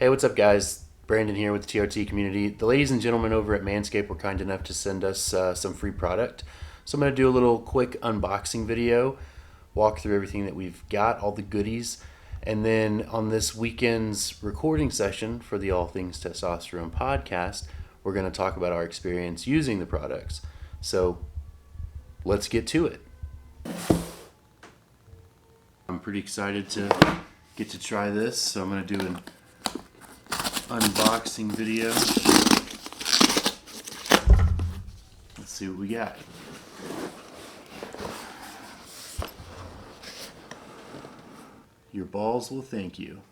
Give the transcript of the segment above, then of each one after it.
Hey, what's up, guys? Brandon here with the TRT community. The ladies and gentlemen over at Manscaped were kind enough to send us some free product. So I'm going to do a little quick unboxing video, walk through everything that we've got, all the goodies. And then on this weekend's recording session for the All Things Testosterone Podcast, we're going to talk about our experience using the products. So let's get to it. I'm pretty excited to get to try this, so I'm going to do an unboxing video. Let's see what we got. Your balls will thank you.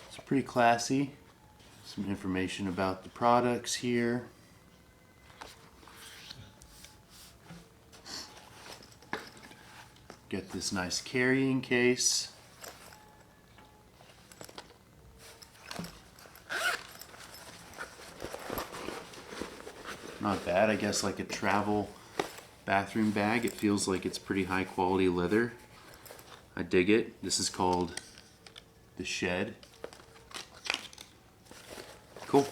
It's pretty classy. Some information about the products here. Get this nice carrying case. Not bad, I guess, like a travel bathroom bag. It feels like it's pretty high quality leather. I dig it. This is called the Shed. Cool.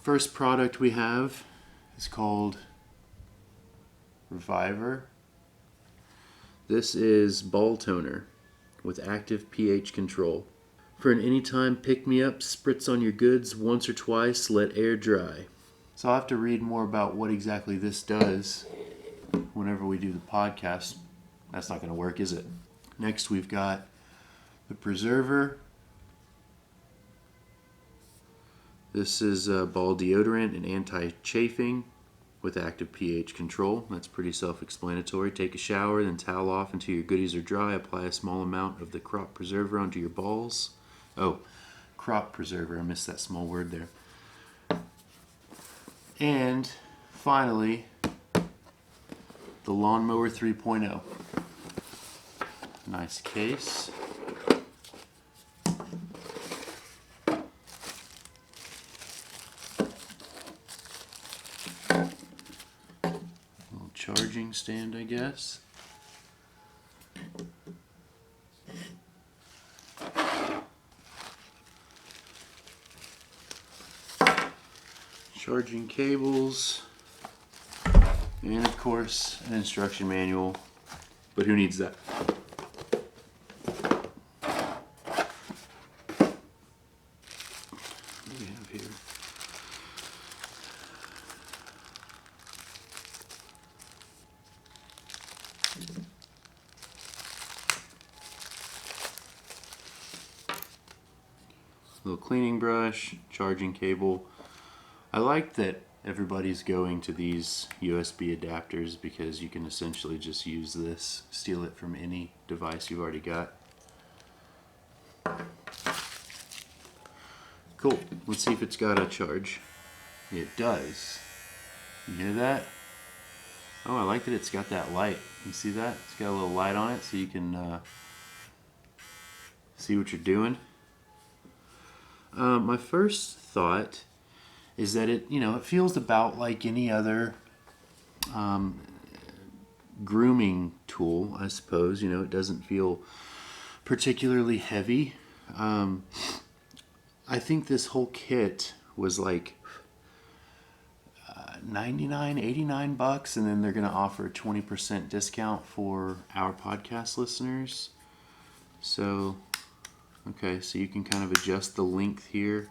First product we have is called Reviver. This is ball toner with active pH control. For an anytime pick-me-up, spritz on your goods once or twice, let air dry. So I'll have to read more about what exactly this does whenever we do the podcast. That's not going to work, is it? Next we've got the Preserver. This is ball deodorant and anti-chafing with active pH control. That's pretty self-explanatory. Take a shower, then towel off until your goodies are dry. Apply a small amount of the crop preserver onto your balls. Oh, crop preserver. I missed that small word there. And finally, the Lawnmower 3.0. Nice case. Little charging stand, I guess. Charging cables, and of course an instruction manual, but who needs that? What do we have here? Little cleaning brush, charging cable. I like that everybody's going to these USB adapters because you can essentially just use this, steal it from any device you've already got. Cool. Let's see if it's got a charge. It does. You hear that? Oh, I like that it's got that light. You see that? It's got a little light on it so you can see what you're doing. My first thought is that it feels about like any other grooming tool, I suppose. It doesn't feel particularly heavy. I think this whole kit was like $89 and then they're going to offer a 20% discount for our podcast listeners. So, okay, so you can kind of adjust the length here.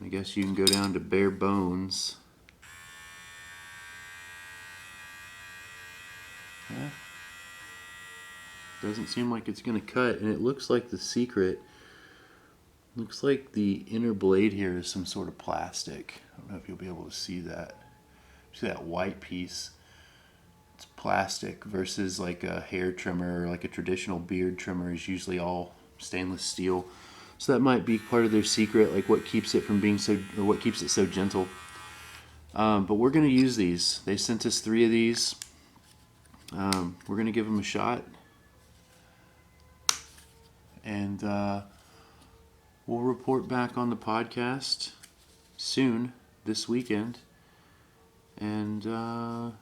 I guess you can go down to bare bones. Yeah. Doesn't seem like it's going to cut, and it looks like the secret. Looks like the inner blade here is some sort of plastic. I don't know if you'll be able to see that. See that white piece? It's plastic versus like a hair trimmer or like a traditional beard trimmer is usually all stainless steel. So that might be part of their secret, like what keeps it from being so, or what keeps it so gentle. But we're going to use these. They sent us 3 of these. We're going to give them a shot. And we'll report back on the podcast soon, this weekend. And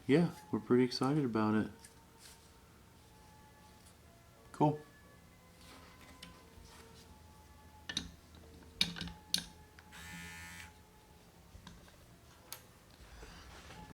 yeah, we're pretty excited about it. Cool.